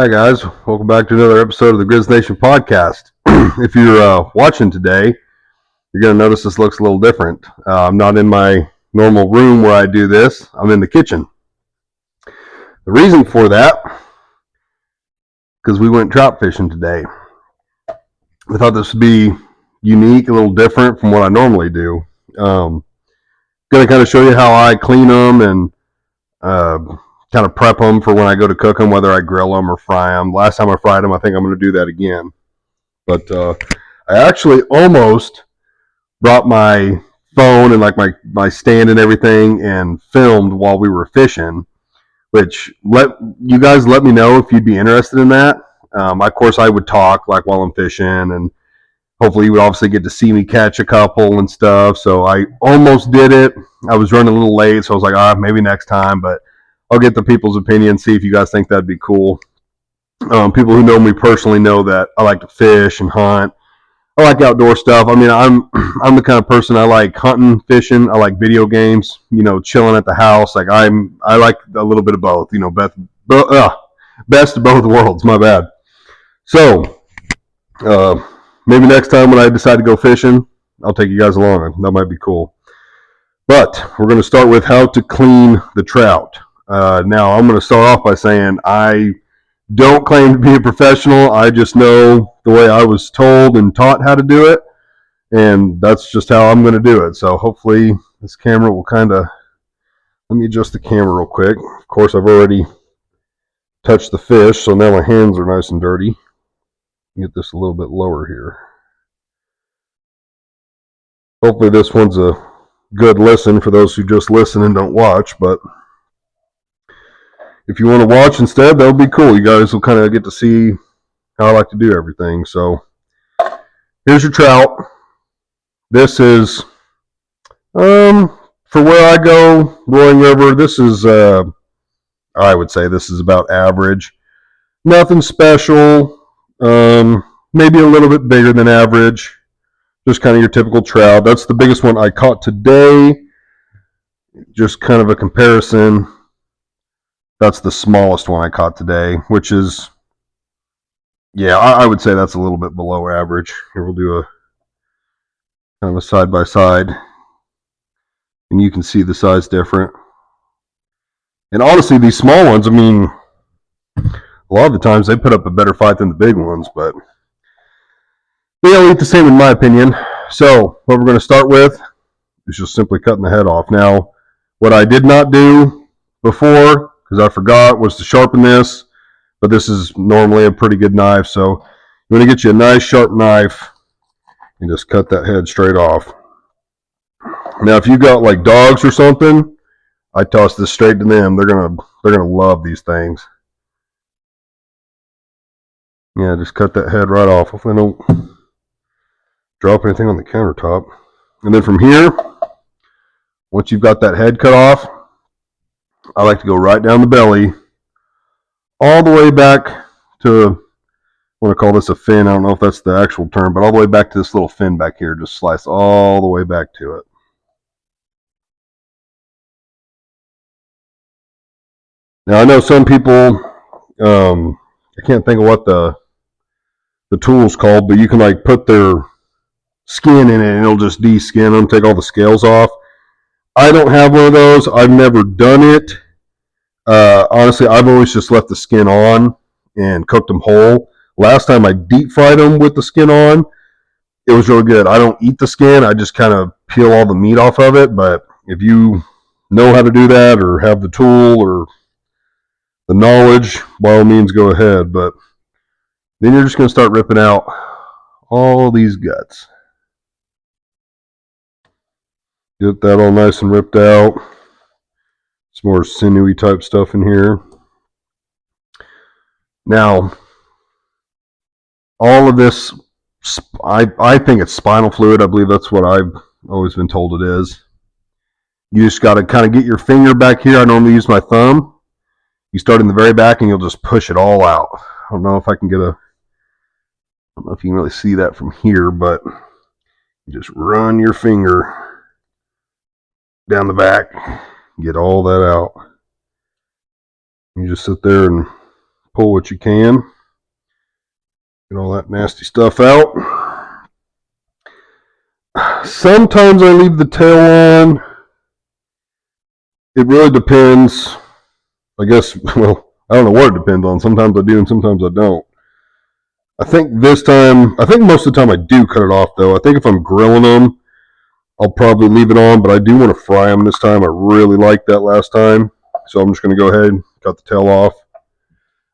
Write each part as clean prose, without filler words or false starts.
Hi guys, welcome back to another episode of the Grizz Nation podcast. If you're watching today, you're going to notice this looks a little different. I'm not in my normal room where I do this. I'm in the kitchen. The reason for that, because we went trout fishing today. I thought this would be unique, a little different from what I normally do. Going to kind of show you how I clean them and kind of prep them for when I go to cook them, whether I grill them or fry them. Last time I fried them, I think I'm going to do that again. But I actually almost brought my phone and like my stand and everything and filmed while we were fishing, which let me know if you'd be interested in that. Of course, I would talk like while I'm fishing, and hopefully you would obviously get to see me catch a couple and stuff. So I almost did it. I was running a little late, so I was like, maybe next time, but I'll get the people's opinion, see if you guys think that'd be cool. People who know me personally know that I like to fish and hunt. I like outdoor stuff. I mean, I'm the kind of person, I like hunting, fishing. I like video games. Chilling at the house. Like I like a little bit of both. Best of both worlds. My bad. So maybe next time when I decide to go fishing, I'll take you guys along. That might be cool. But we're going to start with how to clean the trout. Now, I'm going to start off by saying I don't claim to be a professional. I just know the way I was told and taught how to do it, and that's just how I'm going to do it. So hopefully this camera will let me adjust the camera real quick. Of course, I've already touched the fish, so now my hands are nice and dirty. Get this a little bit lower here. Hopefully this one's a good listen for those who just listen and don't watch, but if you want to watch instead, that would be cool. You guys will kind of get to see how I like to do everything. So here's your trout. This is, for where I go, Roaring River, this is, I would say this is about average. Nothing special. Maybe a little bit bigger than average. Just kind of your typical trout. That's the biggest one I caught today. Just kind of a comparison. That's the smallest one I caught today, which is, I would say that's a little bit below average. Here we'll do a kind of a side by side, and you can see the size different. And honestly, these small ones, I mean, a lot of the times they put up a better fight than the big ones, but they all eat the same in my opinion. So what we're going to start with is just simply cutting the head off. Now, what I did not do before, because I forgot, was to sharpen this, but this is normally a pretty good knife, so you want to get you a nice sharp knife and just cut that head straight off. Now, if you got like dogs or something, I toss this straight to them. They're gonna love these things. Yeah, just cut that head right off. Hopefully I don't drop anything on the countertop. And then from here, once you've got that head cut off, I like to go right down the belly, all the way back to, I want to call this a fin. I don't know if that's the actual term, but all the way back to this little fin back here. Just slice all the way back to it. Now, I know some people, I can't think of what the tool's called, but you can like put their skin in it and it'll just de-skin them, take all the scales off. I don't have one of those. I've never done it. Honestly, I've always just left the skin on and cooked them whole. Last time I deep fried them with the skin on, it was really good. I don't eat the skin. I just kind of peel all the meat off of it. But if you know how to do that or have the tool or the knowledge, by all means, go ahead. But then you're just going to start ripping out all these guts. Get that all nice and ripped out. Some more sinewy type stuff in here. Now, all of this, I think it's spinal fluid. I believe that's what I've always been told it is. You just got to kind of get your finger back here. I normally use my thumb. You start in the very back and you'll just push it all out. I don't know if I can get I don't know if you can really see that from here, but you just run your finger down the back, get all that out. You just sit there and pull what you can. Get all that nasty stuff out. Sometimes I leave the tail on. It really depends. I guess, well, I don't know what it depends on. Sometimes I do and sometimes I don't. I think most of the time I do cut it off though. I think if I'm grilling them, I'll probably leave it on, but I do want to fry them this time. I really liked that last time. So I'm just going to go ahead and cut the tail off.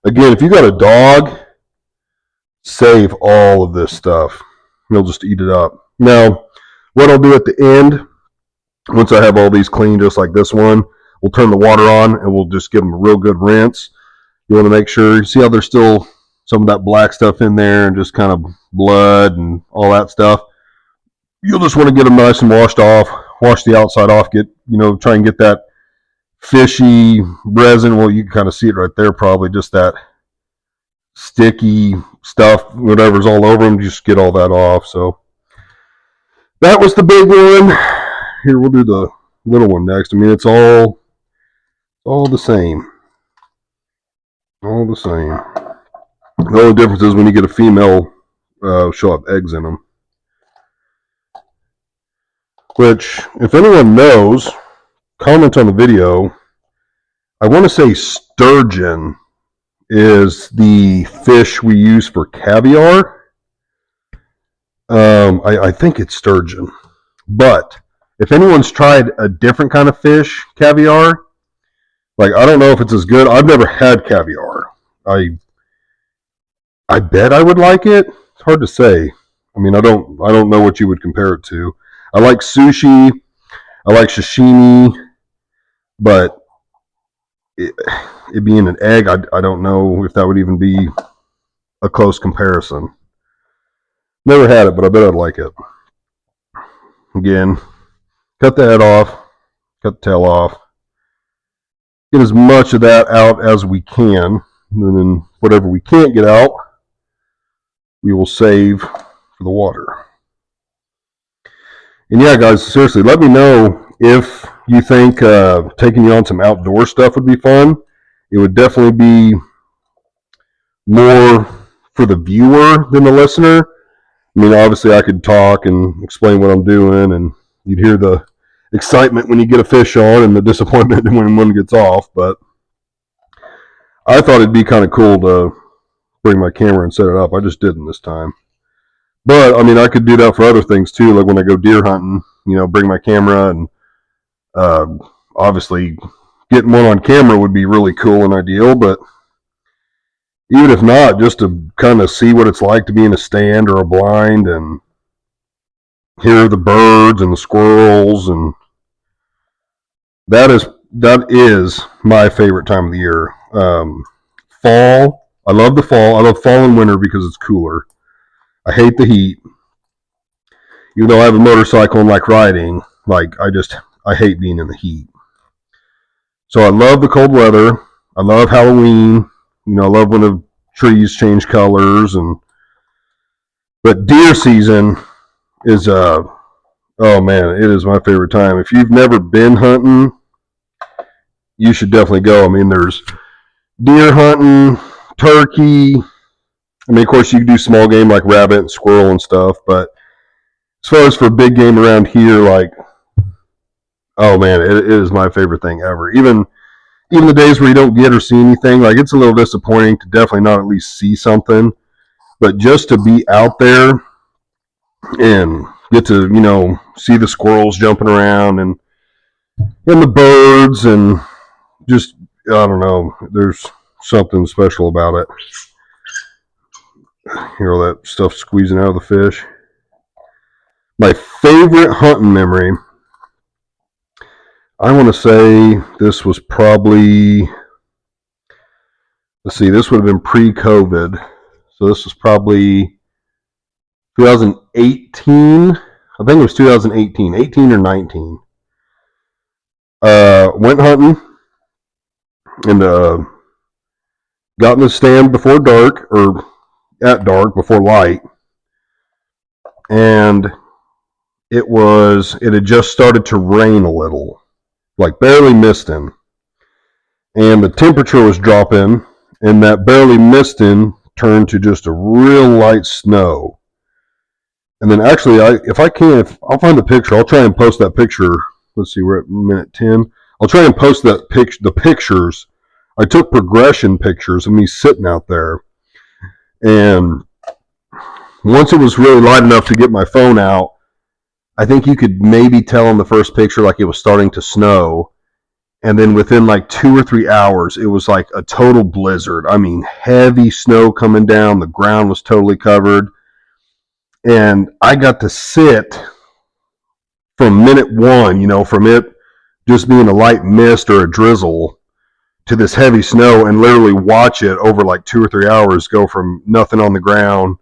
Again, if you got a dog, save all of this stuff. He'll just eat it up. Now, what I'll do at the end, once I have all these clean just like this one, we'll turn the water on and we'll just give them a real good rinse. You want to make sure, you see how there's still some of that black stuff in there and just kind of blood and all that stuff. You'll just want to get them nice and washed off, wash the outside off, try and get that fishy resin. Well, you can kind of see it right there probably, just that sticky stuff, whatever's all over them, just get all that off. So that was the big one. Here, we'll do the little one next. I mean, it's all the same. All the same. The only difference is when you get a female, she'll have eggs in them. Which, if anyone knows, comment on the video. I want to say sturgeon is the fish we use for caviar. I think it's sturgeon. But if anyone's tried a different kind of fish, caviar, like I don't know if it's as good. I've never had caviar. I bet I would like it. It's hard to say. I mean, I don't know what you would compare it to. I like sushi. I like sashimi, but it being an egg, I don't know if that would even be a close comparison. Never had it, but I bet I'd like it. Again, cut the head off, cut the tail off, get as much of that out as we can, and then whatever we can't get out, we will save for the water. And yeah, guys, seriously, let me know if you think taking you on some outdoor stuff would be fun. It would definitely be more for the viewer than the listener. I mean, obviously I could talk and explain what I'm doing, and you'd hear the excitement when you get a fish on and the disappointment when one gets off, but I thought it'd be kind of cool to bring my camera and set it up. I just didn't this time. But, I mean, I could do that for other things too, like when I go deer hunting, bring my camera, and obviously getting one on camera would be really cool and ideal, but even if not, just to kind of see what it's like to be in a stand or a blind and hear the birds and the squirrels, and that is my favorite time of the year. Fall, I love the fall. I love fall and winter because it's cooler. I hate the heat. Even though I have a motorcycle and like riding, I hate being in the heat. So I love the cold weather. I love Halloween. I love when the trees change colors, but deer season is oh man, it is my favorite time. If you've never been hunting, you should definitely go. I mean, there's deer hunting, turkey. I mean, of course, you can do small game like rabbit and squirrel and stuff, but as far as for big game around here, oh man, it is my favorite thing ever. Even the days where you don't get or see anything, it's a little disappointing to definitely not at least see something, but just to be out there and get to, see the squirrels jumping around and the birds, and just, I don't know, there's something special about it. Hear all that stuff squeezing out of the fish. My favorite hunting memory, I want to say this was probably, this would have been pre-COVID. So this was probably 2018. I think it was 2018, 18 or 19. Went hunting and got in the stand before dark, or at dark, before light, and it had just started to rain a little, barely misting, and the temperature was dropping, and that barely misting turned to just a real light snow. And then actually, if I'll find the picture. I'll try and post that picture. Let's see, we're at minute 10. I'll try and post the pictures. I took progression pictures of me sitting out there. And once it was really light enough to get my phone out, I think you could maybe tell in the first picture like it was starting to snow. And then within like 2 or 3 hours, it was like a total blizzard. I mean, heavy snow coming down. The ground was totally covered. And I got to sit from minute one, from it just being a light mist or a drizzle to this heavy snow, and literally watch it over like 2 or 3 hours go from nothing on the ground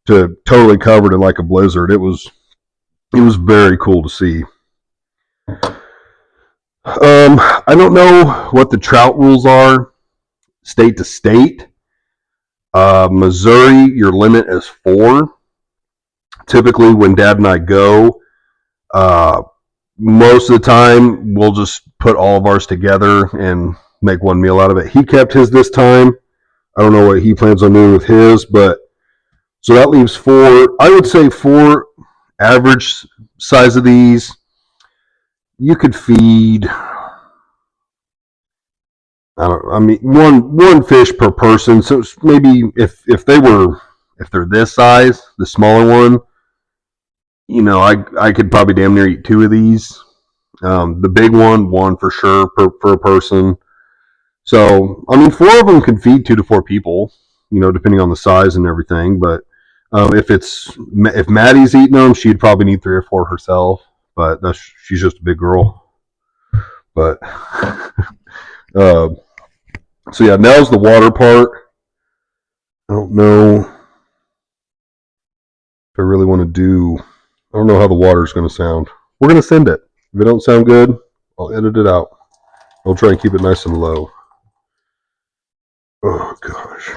to totally covered in like a blizzard. It was very cool to see. I don't know what the trout rules are state to state. Missouri, your limit is 4. Typically, when Dad and I go, most of the time we'll just put all of ours together and make one meal out of it. He kept his this time. I don't know what he plans on doing with his, but so that leaves 4. I would say 4 average size of these. You could feed, one fish per person. So maybe if they're this size, the smaller one, I could probably damn near eat 2 of these. The big one for sure per person. So 4 of them can feed 2 to 4 people, depending on the size and everything. But if Maddie's eating them, she'd probably need 3 or 4 herself. But she's just a big girl. But so yeah, now's the water part. I don't know if I really want to do. I don't know how the water's going to sound. We're going to send it. If it don't sound good, I'll edit it out. I'll try and keep it nice and low. Oh gosh.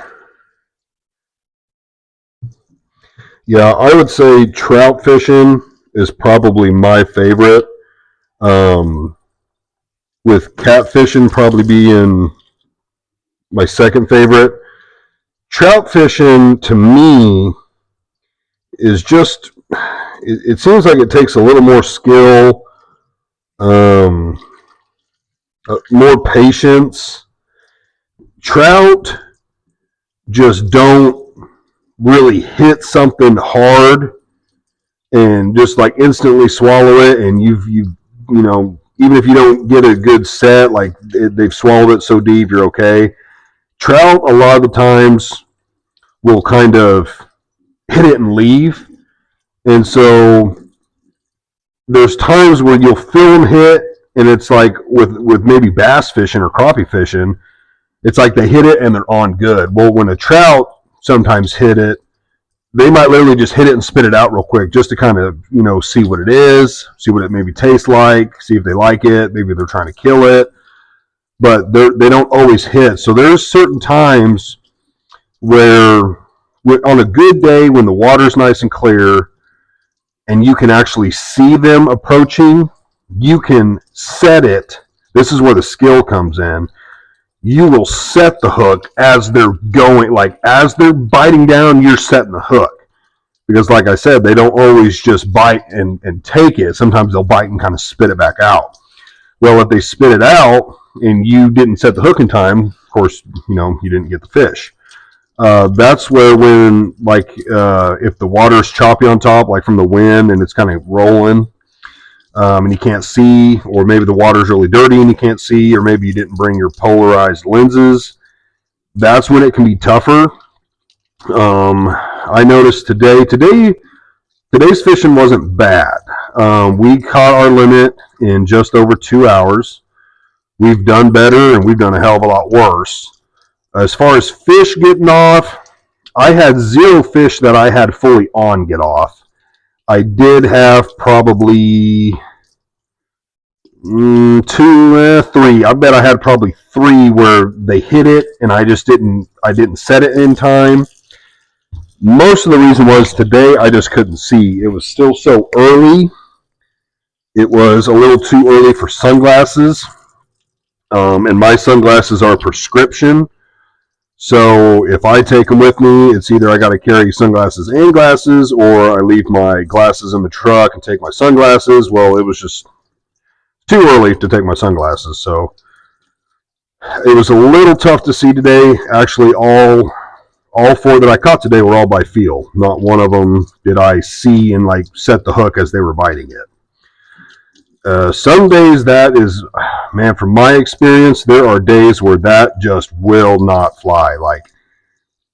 Yeah, I would say trout fishing is probably my favorite. With catfishing probably being my second favorite. Trout fishing to me is just, it seems like it takes a little more skill, more patience. Trout just don't really hit something hard and just like instantly swallow it, and you've even if you don't get a good set, like they've swallowed it so deep, you're okay. Trout a lot of the times will kind of hit it and leave, and so there's times where you'll feel them hit, and it's like with maybe bass fishing or crappie fishing, it's like they hit it and they're on good. Well, when a trout sometimes hit it, they might literally just hit it and spit it out real quick just to kind of, see what it is, see what it maybe tastes like, see if they like it. Maybe they're trying to kill it, but they don't always hit. So there's certain times where on a good day when the water's nice and clear and you can actually see them approaching, you can set it. This is where the skill comes in. You will set the hook as they're going, like as they're biting down, you're setting the hook. Because like I said, they don't always just bite and take it. Sometimes they'll bite and kind of spit it back out. Well, if they spit it out and you didn't set the hook in time, of course, you didn't get the fish. That's where when, like, if the water's choppy on top, like from the wind and it's kind of rolling, and you can't see, or maybe the water's really dirty and you can't see, or maybe you didn't bring your polarized lenses, that's when it can be tougher. I noticed today's fishing wasn't bad. We caught our limit in just over 2 hours. We've done better and we've done a hell of a lot worse. As far as fish getting off, I had 0 fish that I had fully on get off. I did have probably 2, 3. I bet I had probably 3 where they hit it and I didn't set it in time. Most of the reason was today I just couldn't see. It was still so early. It was a little too early for sunglasses. And my sunglasses are prescription. So if I take them with me, it's either I got to carry sunglasses and glasses, or I leave my glasses in the truck and take my sunglasses. Well, it was just too early to take my sunglasses, so it was a little tough to see today. Actually, all four that I caught today were all by feel. Not one of them did I see and like set the hook as they were biting it. Some days that is, man, from my experience, there are days where that just will not fly. Like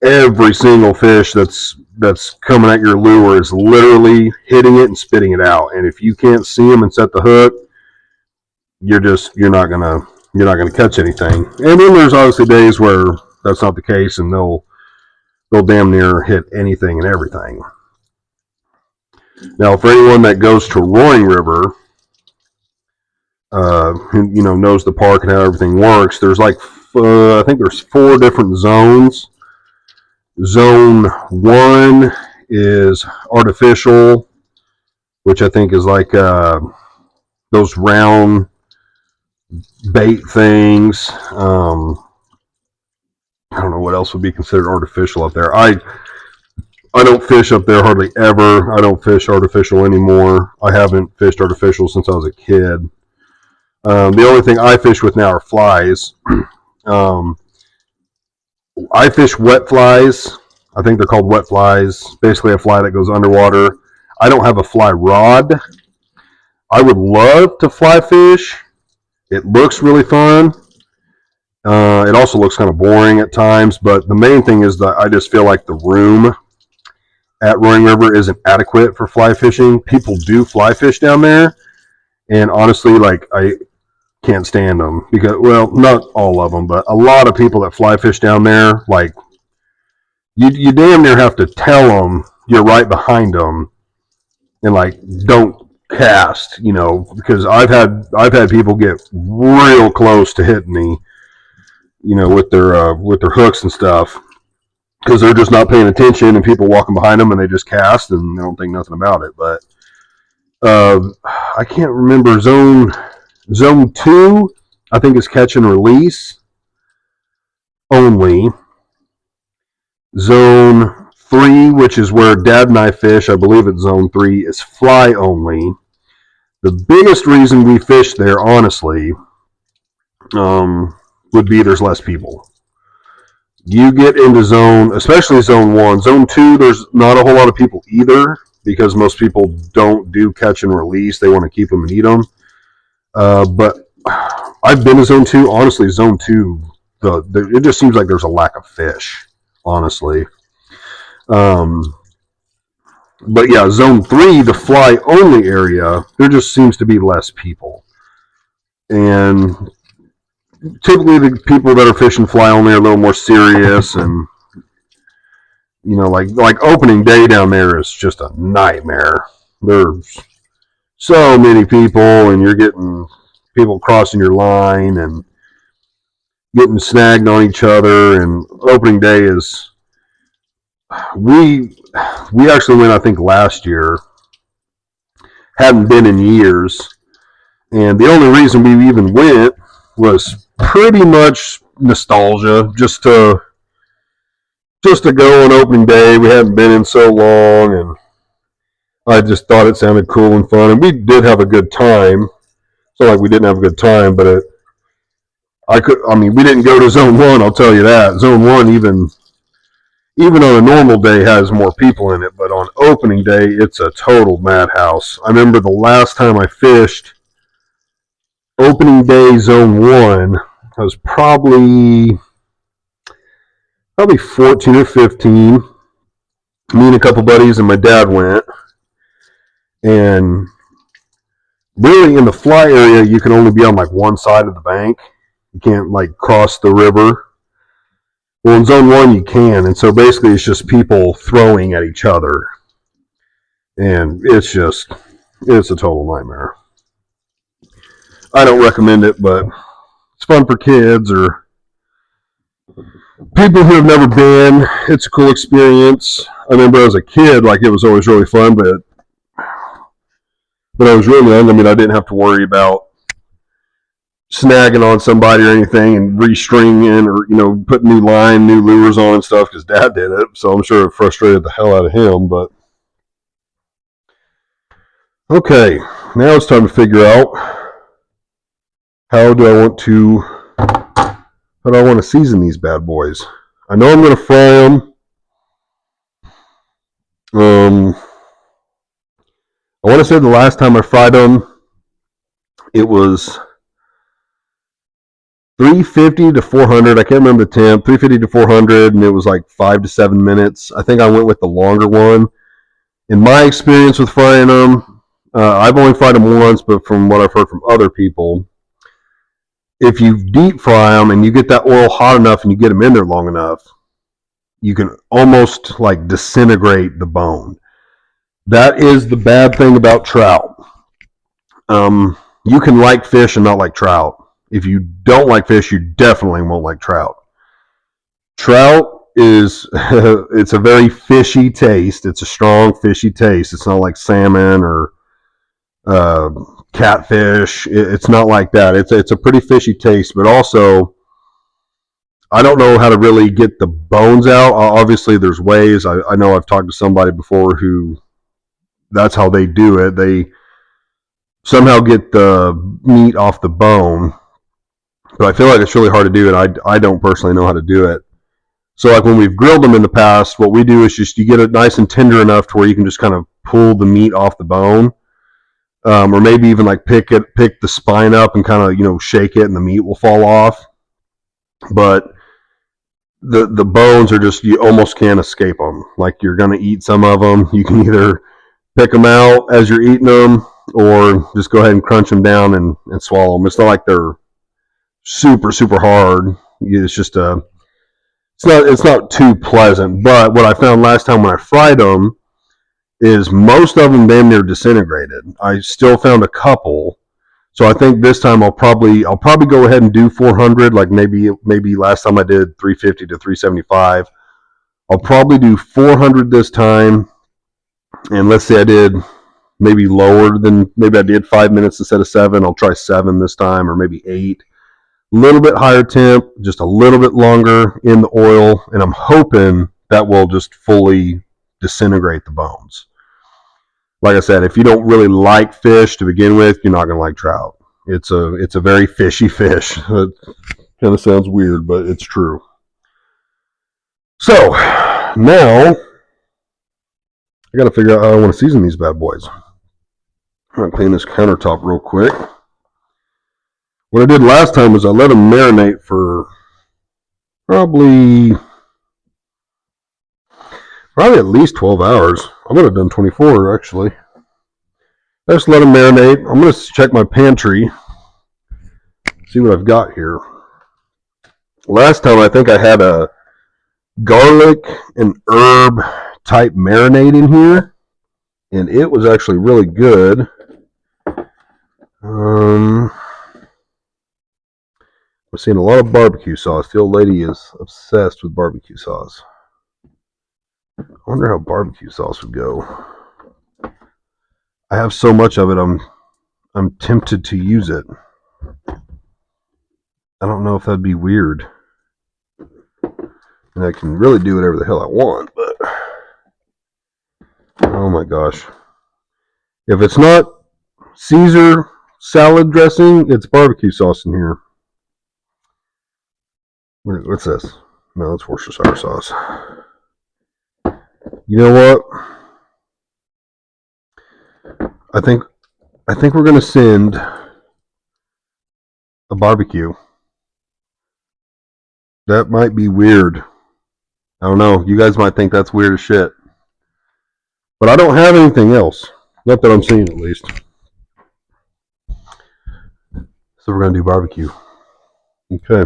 every single fish that's coming at your lure is literally hitting it and spitting it out. And if you can't see them and set the hook, you're not gonna catch anything. And then there's obviously days where that's not the case, and they'll damn near hit anything and everything. Now, for anyone that goes to Roaring River, who knows the park and how everything works, there's like I think there's 4 different zones. Zone 1 is artificial, which I think is like those round bait things. I don't know what else would be considered artificial up there. I don't fish up there hardly ever. I don't fish artificial anymore. I haven't fished artificial since I was a kid. The only thing I fish with now are flies. I fish wet flies. I think they're called wet flies. Basically a fly that goes underwater. I don't have a fly rod. I would love to fly fish. It looks really fun. It also looks kind of boring at times, but the main thing is that I just feel like the room at Roaring River isn't adequate for fly fishing. People do fly fish down there, and honestly, like, I can't stand them because, well, not all of them, but a lot of people that fly fish down there, like, you damn near have to tell them you're right behind them and like don't cast, because I've had people get real close to hitting me, with their hooks and stuff, because they're just not paying attention, and people walking behind them and they just cast and they don't think nothing about it. But I can't remember zone 2. I think is catch and release only. Zone 3, which is where Dad and I fish, I believe it's zone 3, is fly only. The biggest reason we fish there, honestly, would be there's less people. You get into especially zone 1. Zone 2, there's not a whole lot of people either, because most people don't do catch and release. They want to keep them and eat them. But I've been to zone 2. Honestly, zone 2, it just seems like there's a lack of fish, honestly. But yeah, zone 3, the fly only area, there just seems to be less people. And typically the people that are fishing fly only are a little more serious, and like opening day down there is just a nightmare. There's so many people, and you're getting people crossing your line and getting snagged on each other. And opening day is, we actually went, I think, last year. Hadn't been in years, and the only reason we even went was pretty much nostalgia, just to go on opening day. We hadn't been in so long, and I just thought it sounded cool and fun, and we did have a good time. It's not like we didn't have a good time, but we didn't go to zone 1, I'll tell you that. Zone 1, even on a normal day, has more people in it, but on opening day, it's a total madhouse. I remember the last time I fished opening day zone 1, I was probably 14 or 15. Me and a couple buddies and my dad went, and really in the fly area, you can only be on like one side of the bank. You can't like cross the river. Well, in zone 1 you can, and so basically it's just people throwing at each other, and it's a total nightmare. I don't recommend it, but it's fun for kids or people who have never been. It's a cool experience. I remember as a kid, like, it was always really fun, but I was really young. I didn't have to worry about snagging on somebody or anything and restringing or, putting new line, new lures on and stuff because Dad did it. So I'm sure it frustrated the hell out of him. But okay, now it's time to figure out how do I want to season these bad boys. I know I'm going to fry them. I want to say the last time I fried them, it was 350 to 400. I can't remember the temp. 350 to 400, and it was like 5 to 7 minutes. I think I went with the longer one. In my experience with frying them, I've only fried them once, but from what I've heard from other people, if you deep fry them and you get that oil hot enough and you get them in there long enough, you can almost like disintegrate the bone. That is the bad thing about trout. You can like fish and not like trout. If you don't like fish, you definitely won't like trout. Trout is, it's a very fishy taste. It's a strong fishy taste. It's not like salmon or catfish. It's not like that. It's a pretty fishy taste, but also, I don't know how to really get the bones out. Obviously, there's ways. I know I've talked to somebody before who that's how they do it. They somehow get the meat off the bone, but I feel like it's really hard to do, and I don't personally know how to do it. So like when we've grilled them in the past, what we do is just you get it nice and tender enough to where you can just kind of pull the meat off the bone, or maybe even like pick the spine up and kind of shake it, and the meat will fall off. But the bones are just, you almost can't escape them. Like you're gonna eat some of them. You can either pick them out as you're eating them, or just go ahead and crunch them down and swallow them. It's not like they're super, super hard. It's just it's not too pleasant. But what I found last time when I fried them is most of them damn near disintegrated. I still found a couple. So I think this time I'll probably go ahead and do 400. Like maybe last time I did 350 to 375. I'll probably do 400 this time. And let's say I did maybe lower than, maybe I did 5 minutes instead of 7. I'll try 7 this time, or maybe 8. A little bit higher temp, just a little bit longer in the oil, and I'm hoping that will just fully disintegrate the bones. Like I said, if you don't really like fish to begin with, you're not going to like trout. It's a very fishy fish. It kind of sounds weird, but it's true. So now I got to figure out how I want to season these bad boys. I'm going to clean this countertop real quick. What I did last time was I let them marinate for probably at least 12 hours. I would have done 24 actually. I just let them marinate. I'm going to check my pantry, see what I've got here. Last time I think I had a garlic and herb type marinade in here, and it was actually really good. We're seeing a lot of barbecue sauce. The old lady is obsessed with barbecue sauce. I wonder how barbecue sauce would go. I have so much of it, I'm tempted to use it. I don't know if that'd be weird. And I can really do whatever the hell I want, but oh my gosh. If it's not Caesar salad dressing, it's barbecue sauce in here. What's this? No, it's Worcestershire sauce. You know what? I think we're gonna send a barbecue. That might be weird. I don't know. You guys might think that's weird as shit. But I don't have anything else. Not that I'm seeing, at least. So we're gonna do barbecue. Okay.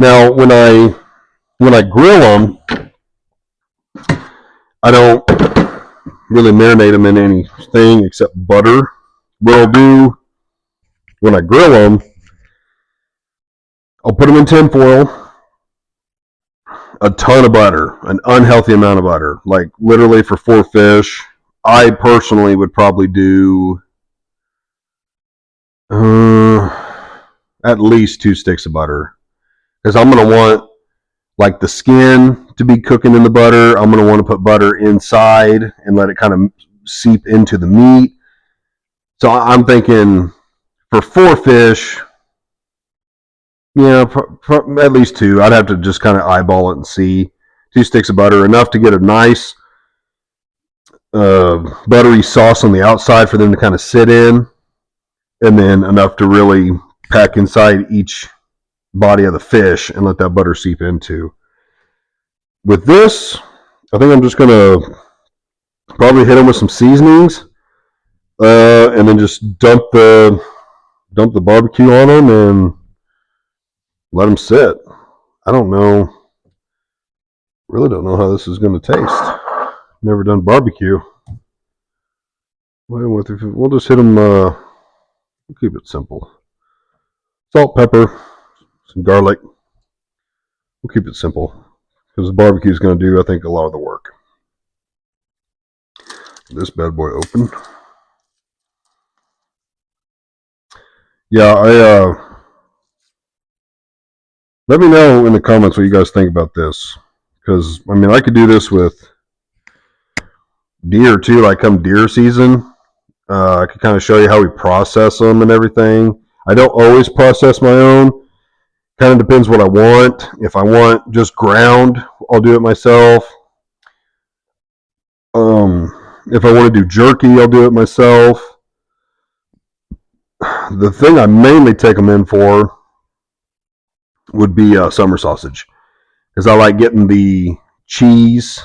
Now, when I grill them, I don't really marinate them in anything except butter. What I'll do when I grill them, I'll put them in tin foil, a ton of butter, an unhealthy amount of butter. Like literally for 4 fish, I personally would probably do At least 2 sticks of butter, because I'm going to want like the skin to be cooking in the butter. I'm going to want to put butter inside and let it kind of seep into the meat. So I'm thinking for 4 fish, yeah, at least 2. I'd have to just kind of eyeball it and see. 2 sticks of butter, enough to get a nice buttery sauce on the outside for them to kind of sit in, and then enough to really pack inside each body of the fish and let that butter seep into. With this, I think I'm just going to probably hit them with some seasonings, and then just dump the barbecue on them and let them sit. I don't know. Really don't know how this is going to taste. Never done barbecue. We'll just hit them. We'll keep it simple. Salt, pepper, some garlic. We'll keep it simple because the barbecue is going to do, I think, a lot of the work. This bad boy open. Yeah, let me know in the comments what you guys think about this, because I mean, I could do this with deer too. Like come deer season, I could kind of show you how we process them and everything. I don't always process my own. Kind of depends what I want. If I want just ground, I'll do it myself. If I want to do jerky, I'll do it myself. The thing I mainly take them in for would be summer sausage, because I like getting the cheese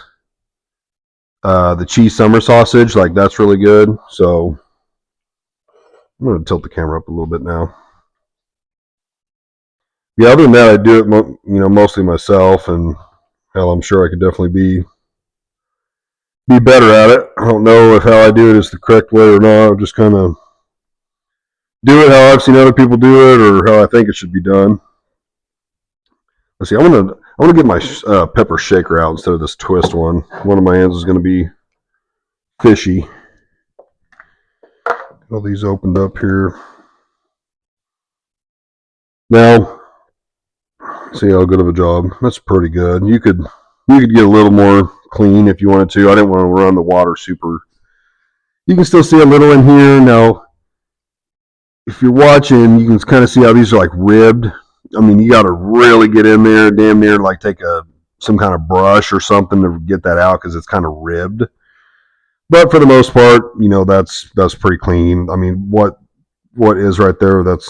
summer sausage. Like that's really good. So I'm going to tilt the camera up a little bit now. Yeah, other than that, I do it mostly myself, and hell, I'm sure I could definitely be better at it. I don't know if how I do it is the correct way or not. I just kind of do it how I've seen other people do it, or how I think it should be done. Let's see. I want to get my pepper shaker out instead of this twist one. One of my hands is going to be fishy. All these opened up here. Now, see how good of a job. That's pretty good. You could get a little more clean if you wanted to. I didn't want to run the water super. You can still see a little in here. Now, if you're watching, you can kind of see how these are like ribbed. I mean, you got to really get in there, damn near like take some kind of brush or something to get that out, because it's kind of ribbed. But for the most part, that's pretty clean. I mean, what is right there, that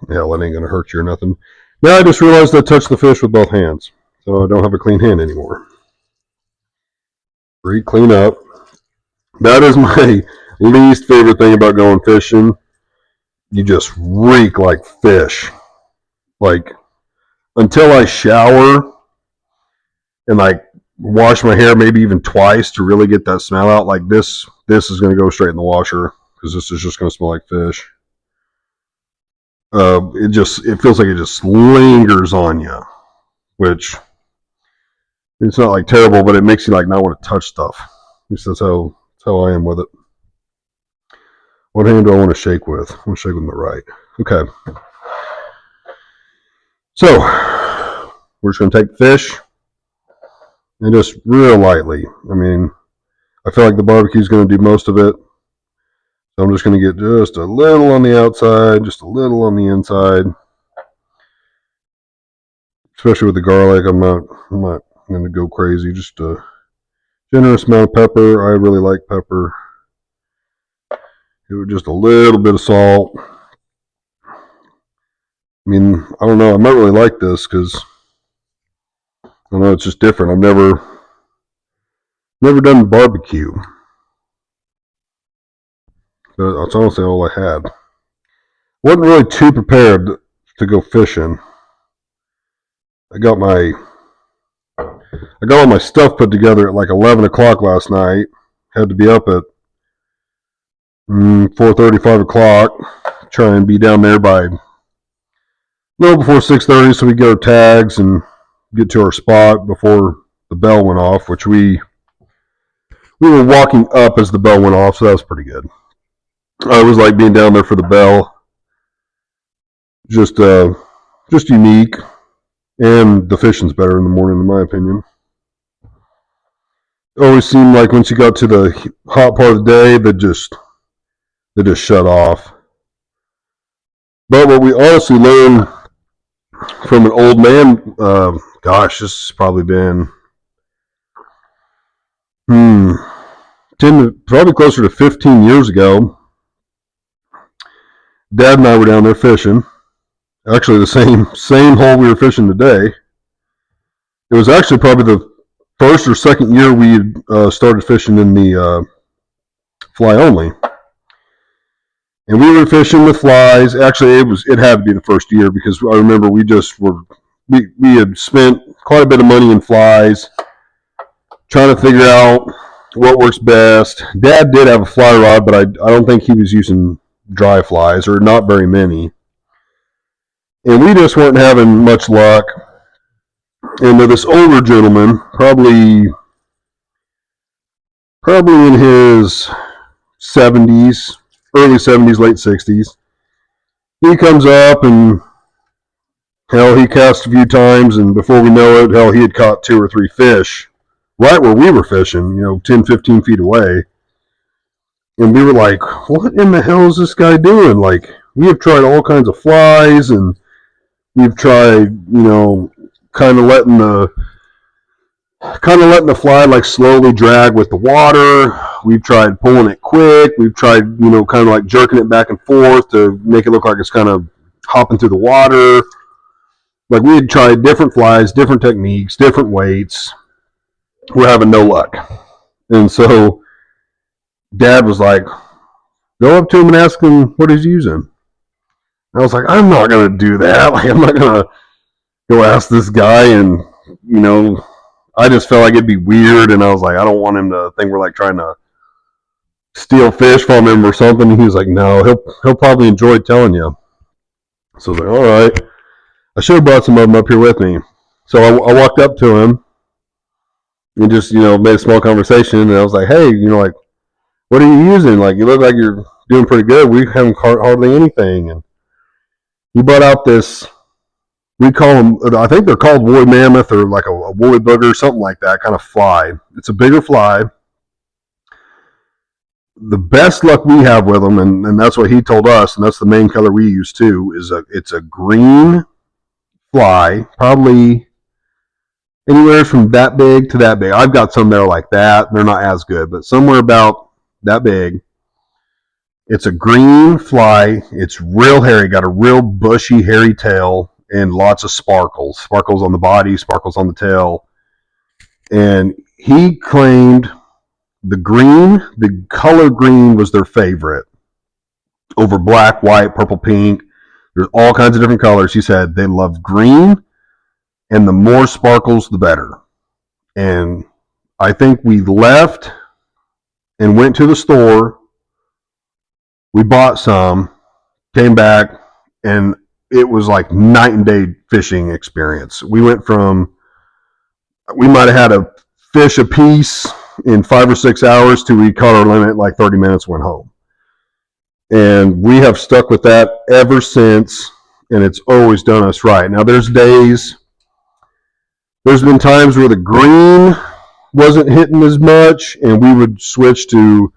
ain't gonna hurt you or nothing. Now I just realized I touched the fish with both hands, so I don't have a clean hand anymore. Clean up. That is my least favorite thing about going fishing. You just reek like fish. Like, until I shower and like wash my hair maybe even twice to really get that smell out, like this is going to go straight in the washer, because this is just going to smell like fish. It feels like it just lingers on you, which it's not like terrible, but it makes you like not want to touch stuff. At least that's how I am with it. What hand do I want to shake with? I want to shake with my right. Okay. So we're just going to take the fish and just real lightly. I mean, I feel like the barbecue is going to do most of it. So I'm just going to get just a little on the outside, just a little on the inside. Especially with the garlic, I'm not going to go crazy. Just a generous amount of pepper. I really like pepper. Give it just a little bit of salt. I mean, I don't know. I might really like this because I don't know. It's just different. I've never done barbecue. But that's honestly all I had. Wasn't really too prepared to go fishing. I got all my stuff put together at like 11 o'clock last night. Had to be up at 4:30, 5 o'clock. Try and be down there by a little before 6:30 so we get our tags and get to our spot before the bell went off, which we were walking up as the bell went off, so that was pretty good. I always like being down there for the bell. just unique, and the fishing's better in the morning, in my opinion. It always seemed like once you got to the hot part of the day, they just shut off. But what we honestly learned from an old man, gosh, this has probably been probably closer to 15 years ago. Dad and I were down there fishing. Actually, the same hole we were fishing today. It was actually probably the first or second year we had started fishing in the fly only. And we were fishing with flies. Actually, it had to be the first year, because I remember we had spent quite a bit of money in flies, trying to figure out what works best. Dad did have a fly rod, but I don't think he was using dry flies, or not very many. And we just weren't having much luck. And this older gentleman, probably in his 70s, early 70s, late 60s, he comes up and he cast a few times, and before we know it, he had caught 2 or 3 fish right where we were fishing, 10, 15 feet away. And we were like, what in the hell is this guy doing? Like, we have tried all kinds of flies, and we've tried, kind of letting the fly like slowly drag with the water. We've tried pulling it quick. We've tried, kind of like jerking it back and forth to make it look like it's kind of hopping through the water. Like, we had tried different flies, different techniques, different weights. We're having no luck. And so Dad was like, go up to him and ask him what he's using. I was like, I'm not going to do that. Like, I'm not going to go ask this guy. And, I just felt like it'd be weird. And I was like, I don't want him to think we're like trying to steal fish from him or something. And he was like, no, he'll probably enjoy telling you. So I was like, all right. I should have brought some of them up here with me. So I walked up to him and just, made a small conversation. And I was like, hey, like, what are you using? Like, you look like you're doing pretty good. We haven't caught hardly anything. And he brought out this, we call them, I think they're called woolly mammoth, or like a woolly booger, something like that kind of fly. It's a bigger fly. The best luck we have with them, and that's what he told us, and that's the main color we use too, it's a green fly, probably anywhere from that big to that big. I've got some that are like that. They're not as good, but somewhere about that big. It's a green fly. It's real hairy, got a real bushy, hairy tail, and lots of sparkles. Sparkles on the body, sparkles on the tail. And he claimed the color green was their favorite over black, white, purple, pink. There's all kinds of different colors. He said they love green, and the more sparkles, the better. And I think we left and went to the store. We bought some, came back, and it was like night and day fishing experience. We might have had a fish a piece in 5 or 6 hours till we caught our limit, like 30 minutes, went home. And we have stuck with that ever since, and it's always done us right. Now, there's been times where the green wasn't hitting as much, and we would switch to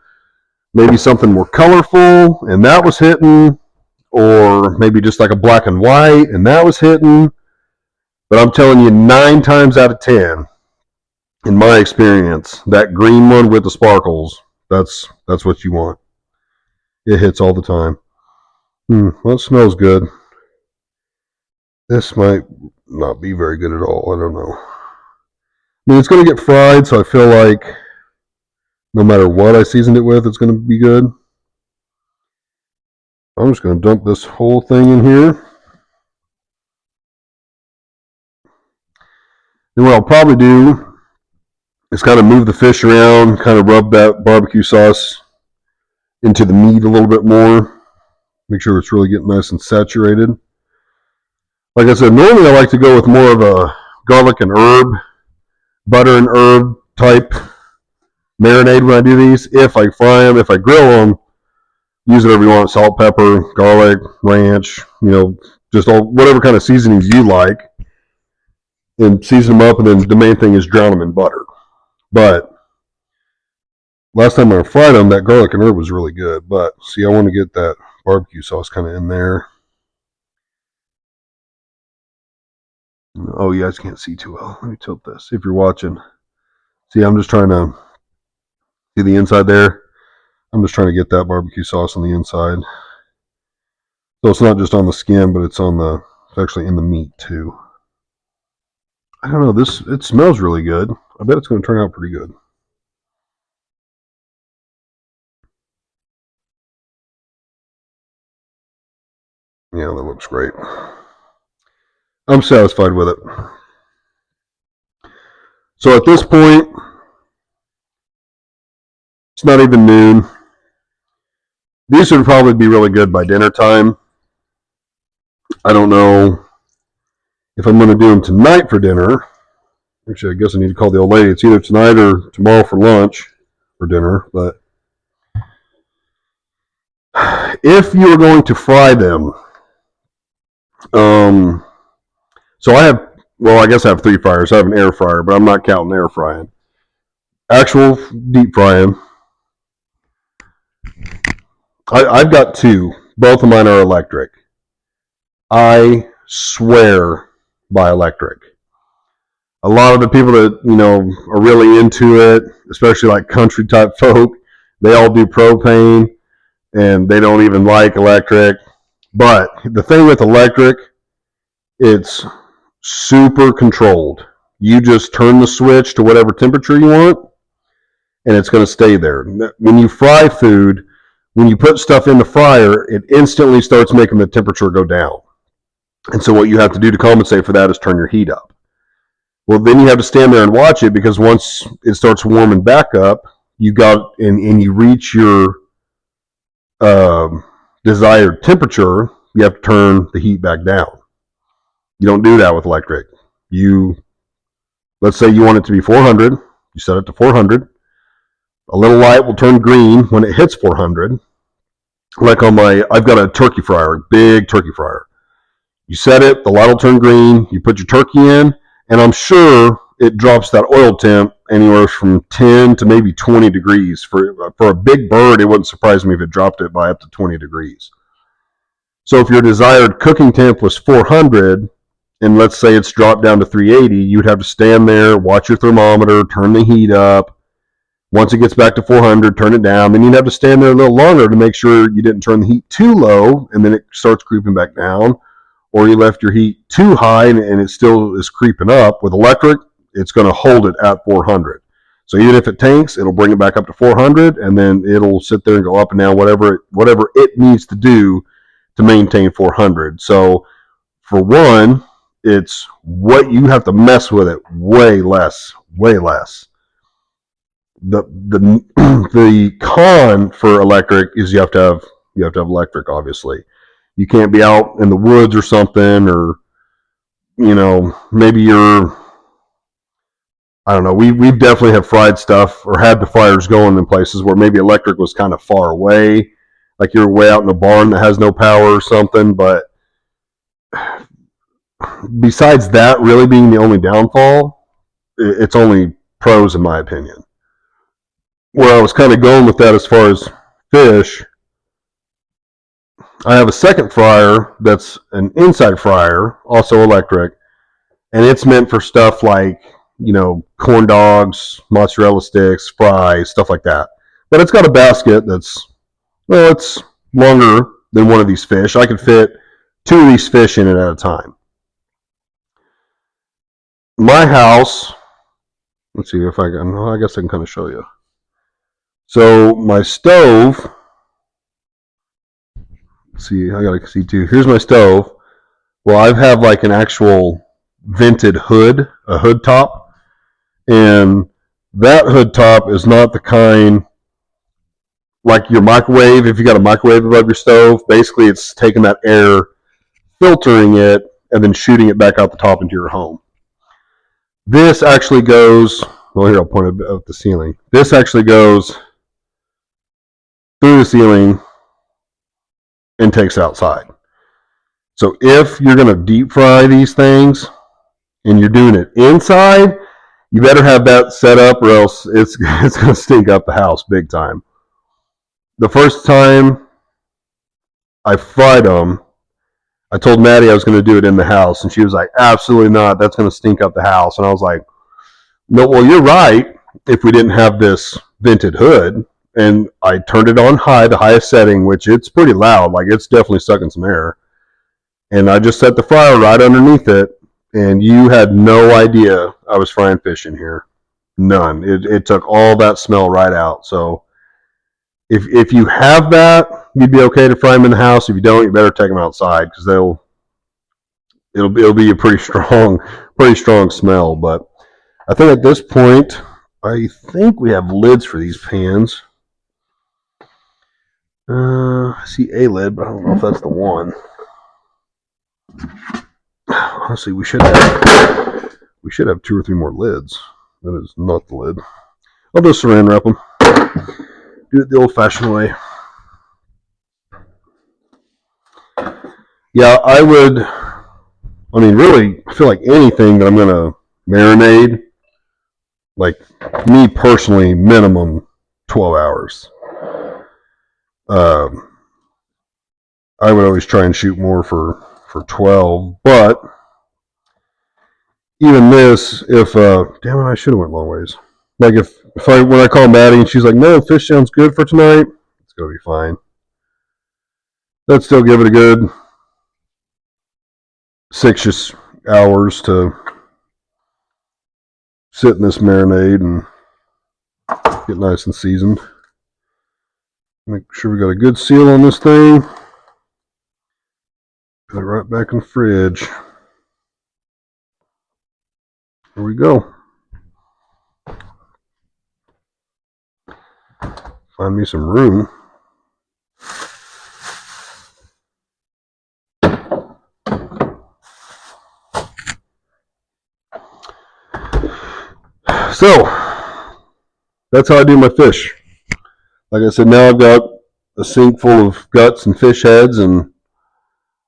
maybe something more colorful, and that was hitting, or maybe just like a black and white, and that was hitting. But I'm telling you, 9 times out of 10, in my experience, that green one with the sparkles, that's what you want. It hits all the time. Well, it smells good. This might not be very good at all. I don't know. I mean, it's going to get fried, so I feel like no matter what I seasoned it with, it's going to be good. I'm just going to dump this whole thing in here. And what I'll probably do is kind of move the fish around, kind of rub that barbecue sauce into the meat a little bit more. Make sure it's really getting nice and saturated. Like I said, normally I like to go with more of a garlic and herb, butter and herb type marinade when I do these. If I fry them, if I grill them, use whatever you want, salt, pepper, garlic, ranch, just all whatever kind of seasonings you like, and season them up. And then the main thing is drown them in butter. But last time I fried them, that garlic and herb was really good. But see, I want to get that barbecue sauce kind of in there. Oh, you guys can't see too well. Let me tilt this. If you're watching, see, I'm just trying to see the inside there. I'm just trying to get that barbecue sauce on the inside. So it's not just on the skin, but it's actually in the meat too. I don't know. It smells really good. I bet it's going to turn out pretty good. Yeah, that looks great. I'm satisfied with it. So at this point, it's not even noon. These would probably be really good by dinner time. I don't know if I'm going to do them tonight for dinner. Actually, I guess I need to call the old lady. It's either tonight or tomorrow for lunch or dinner. But if you are going to fry them, so I guess I have 3 fryers. I have an air fryer, but I'm not counting air frying. Actual deep frying. I've got 2. Both of mine are electric. I swear by electric. A lot of the people that, are really into it, especially like country type folk, they all do propane and they don't even like electric. But the thing with electric, it's super controlled. You just turn the switch to whatever temperature you want, and it's going to stay there. When you fry food, when you put stuff in the fryer, it instantly starts making the temperature go down. And so what you have to do to compensate for that is turn your heat up. Well, then you have to stand there and watch it, because once it starts warming back up, and you reach your desired temperature, you have to turn the heat back down. You don't do that with electric. Let's say you want it to be 400. You set it to 400. A little light will turn green when it hits 400. Like I've got a turkey fryer, a big turkey fryer. You set it, the light will turn green. You put your turkey in, and I'm sure it drops that oil temp anywhere from 10 to maybe 20 degrees. For a big bird, it wouldn't surprise me if it dropped it by up to 20 degrees. So if your desired cooking temp was 400, and let's say it's dropped down to 380, you'd have to stand there, watch your thermometer, turn the heat up. Once it gets back to 400, turn it down. Then you'd have to stand there a little longer to make sure you didn't turn the heat too low, and then it starts creeping back down. Or you left your heat too high and it still is creeping up. With electric, it's going to hold it at 400. So even if it tanks, it'll bring it back up to 400, and then it'll sit there and go up and down, whatever it needs to do to maintain 400. So for one, it's what you have to mess with it way less. The con for electric is you have to have electric, obviously. You can't be out in the woods or something, or maybe I don't know. We definitely have fried stuff or had the fryers going in places where maybe electric was kind of far away, like you're way out in a barn that has no power or something. But besides that really being the only downfall, it's only pros in my opinion. Where I was kind of going with that as far as fish, I have a second fryer that's an inside fryer, also electric, and it's meant for stuff like, corn dogs, mozzarella sticks, fries, stuff like that. But it's got a basket it's longer than one of these fish. I could fit 2 of these fish in it at a time. My house, let's see if I can, I guess I can kind of show you. So my stove, see, I gotta see too. Here's my stove. Well, I have like an actual vented hood, a hood top, and that hood top is not the kind like your microwave. If you got a microwave above your stove, basically it's taking that air, filtering it, and then shooting it back out the top into your home. This actually goes, well, here I'll point it up the ceiling. This actually goes through the ceiling and takes outside. So if you're going to deep fry these things and you're doing it inside, you better have that set up or else it's going to stink up the house big time. The first time I fried them, I told Maddie I was going to do it in the house, and she was like, absolutely not. That's going to stink up the house. And I was like, no, well, you're right. If we didn't have this vented hood, and I turned it on high, the highest setting, which it's pretty loud. Like, it's definitely sucking some air. And I just set the fryer right underneath it, and you had no idea I was frying fish in here. None. It took all that smell right out. So if you have that, you'd be okay to fry them in the house. If you don't, you better take them outside because it'll be a pretty strong smell. But I think at this point, I think we have lids for these pans. I see a lid, but I don't know if that's the one. Honestly, we should have 2 or 3 more lids. That is not the lid. I'll just saran wrap them. Do it the old-fashioned way. Yeah, really, I feel like anything that I'm going to marinate, like me personally, minimum 12 hours. I would always try and shoot more for 12, but even this, damn it, I should have went long ways. Like when I call Maddie and she's like, no, fish sounds good for tonight, it's going to be fine. Let's still give it a good 6 hours to sit in this marinade and get nice and seasoned. Make sure we got a good seal on this thing. Put it right back in the fridge. Here we go. Find me some room. So, that's how I do my fish. Like I said, now I've got a sink full of guts and fish heads, and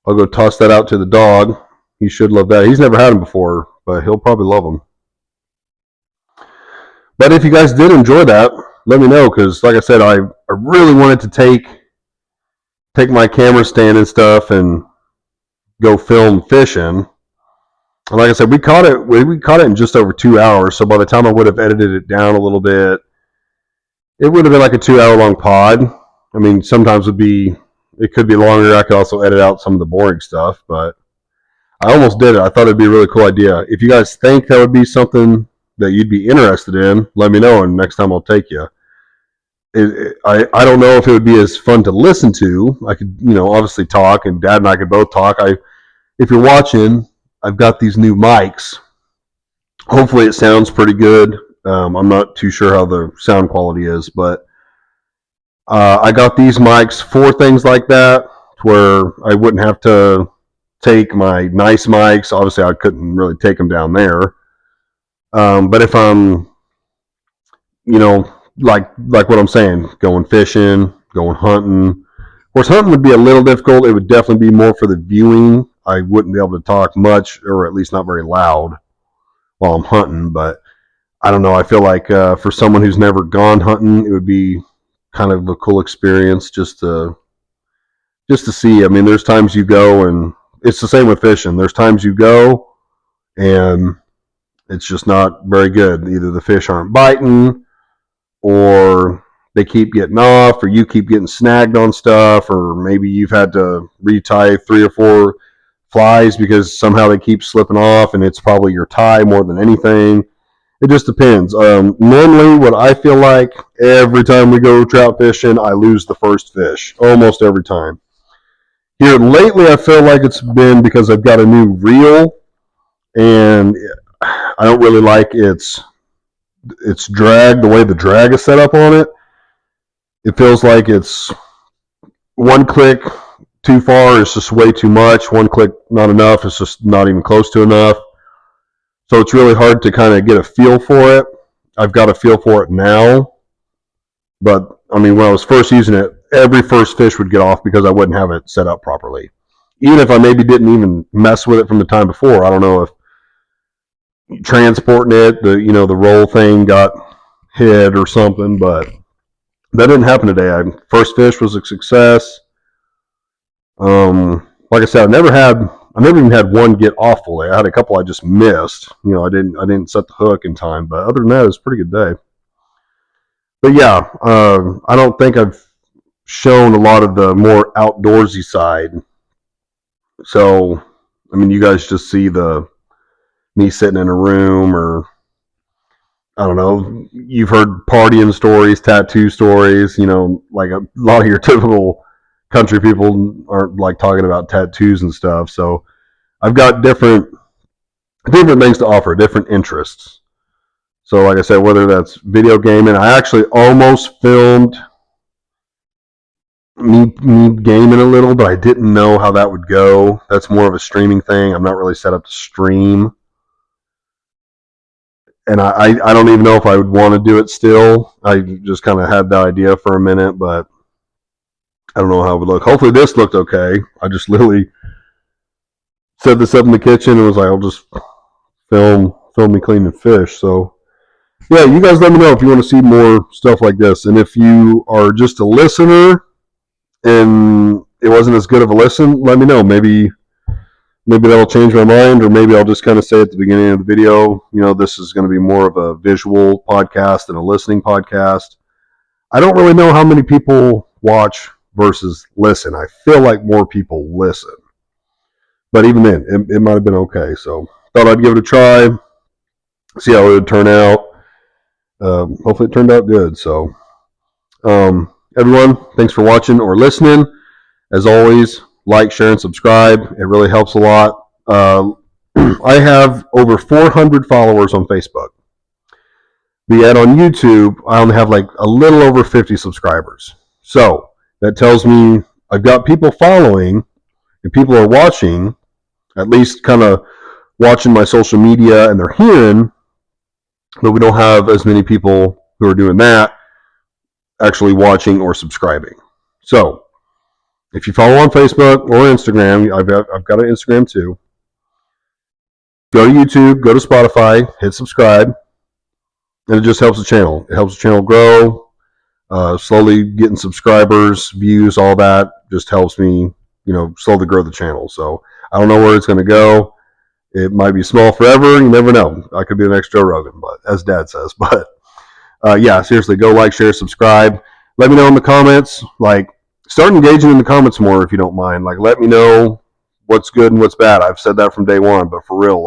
I'll go toss that out to the dog. He should love that. He's never had them before, but he'll probably love them. But if you guys did enjoy that, let me know, because like I said, I really wanted to take my camera stand and stuff and go film fishing. And like I said, we caught it in just over 2 hours. So by the time I would have edited it down a little bit, it would have been like a 2 hour long pod. I mean, sometimes it could be longer. I could also edit out some of the boring stuff, but I almost did it. I thought it'd be a really cool idea. If you guys think that would be something that you'd be interested in, let me know, and next time I'll take you. I don't know if it would be as fun to listen to. I could, obviously talk, and Dad and I could both talk. If you're watching, I've got these new mics. Hopefully it sounds pretty good. I'm not too sure how the sound quality is, but I got these mics for things like that, where I wouldn't have to take my nice mics. Obviously, I couldn't really take them down there. But if I'm, like what I'm saying, going fishing, going hunting. Of course, hunting would be a little difficult. It would definitely be more for the viewing. I wouldn't be able to talk much, or at least not very loud while I'm hunting. But I don't know. I feel like for someone who's never gone hunting, it would be kind of a cool experience just to see. I mean, there's times you go, and it's the same with fishing. There's times you go, and it's just not very good. Either the fish aren't biting, or they keep getting off, or you keep getting snagged on stuff, or maybe you've had to retie 3 or 4 flies because somehow they keep slipping off, and it's probably your tie more than anything. It just depends. Normally, what I feel like, every time we go trout fishing, I lose the first fish, almost every time. Here lately, I feel like it's been because I've got a new reel, and I don't really like its drag, the way the drag is set up on it. It feels like it's one click too far, it's just way too much. One click not enough, it's just not even close to enough. So it's really hard to kind of get a feel for it. I've got a feel for it now. But, I mean, when I was first using it, every first fish would get off because I wouldn't have it set up properly. even if I maybe didn't even mess with it from the time before. I don't know if transporting it, the roll thing got hit or something, but that didn't happen today. First fish was a success. Like I said, I never even had one get off fully. I had a couple I just missed. I didn't set the hook in time, but other than that, it was a pretty good day. But yeah, I don't think I've shown a lot of the more outdoorsy side. So, I mean, you guys just see me sitting in a room, or I don't know. You've heard partying stories, tattoo stories. Like a lot of your typical country people aren't like talking about tattoos and stuff. So I've got different things to offer, different interests. So like I said, whether that's video gaming, I actually almost filmed me gaming a little, but I didn't know how that would go. That's more of a streaming thing. I'm not really set up to stream. And I don't even know if I would want to do it still. I just kind of had the idea for a minute, but I don't know how it would look. Hopefully this looked okay. I just literally set this up in the kitchen and was like, I'll just film me cleaning fish. So yeah, you guys let me know if you want to see more stuff like this. And if you are just a listener and it wasn't as good of a listen, let me know. Maybe that'll change my mind, or maybe I'll just kind of say at the beginning of the video, this is going to be more of a visual podcast than a listening podcast. I don't really know how many people watch versus listen. I feel like more people listen. But even then, it might have been okay. So thought I'd give it a try, see how it would turn out. Hopefully it turned out good. So everyone, thanks for watching or listening. As always, like, share, and subscribe. It really helps a lot. I have over 400 followers on Facebook. But yet on YouTube, I only have like a little over 50 subscribers. So that tells me I've got people following and people are watching, at least kind of watching my social media, and they're hearing, but we don't have as many people who are doing that actually watching or subscribing. So if you follow on Facebook or Instagram, I've got an Instagram too. Go to YouTube, go to Spotify, hit subscribe, and it just helps the channel. It helps the channel grow, slowly getting subscribers, views, all that just helps me, slowly grow the channel. So I don't know where it's going to go. It might be small forever. You never know. I could be the next Joe Rogan, but as Dad says. But yeah, seriously, go like, share, subscribe. Let me know in the comments. Start engaging in the comments more if you don't mind. Let me know what's good and what's bad. I've said that from day one, but for real,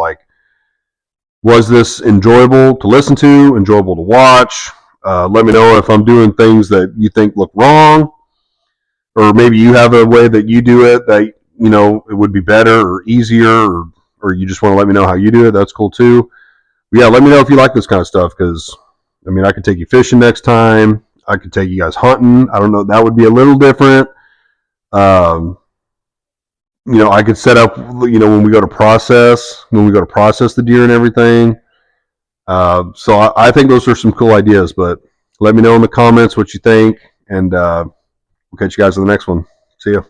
was this enjoyable to listen to, enjoyable to watch? Let me know if I'm doing things that you think look wrong, or maybe you have a way that you do it that, it would be better or easier, or you just want to let me know how you do it. That's cool too. But yeah, let me know if you like this kind of stuff, because, I could take you fishing next time. I could take you guys hunting. I don't know. That would be a little different. I could set up, when we go to process the deer and everything. So I think those are some cool ideas, but let me know in the comments what you think, and we'll catch you guys in the next one. See ya.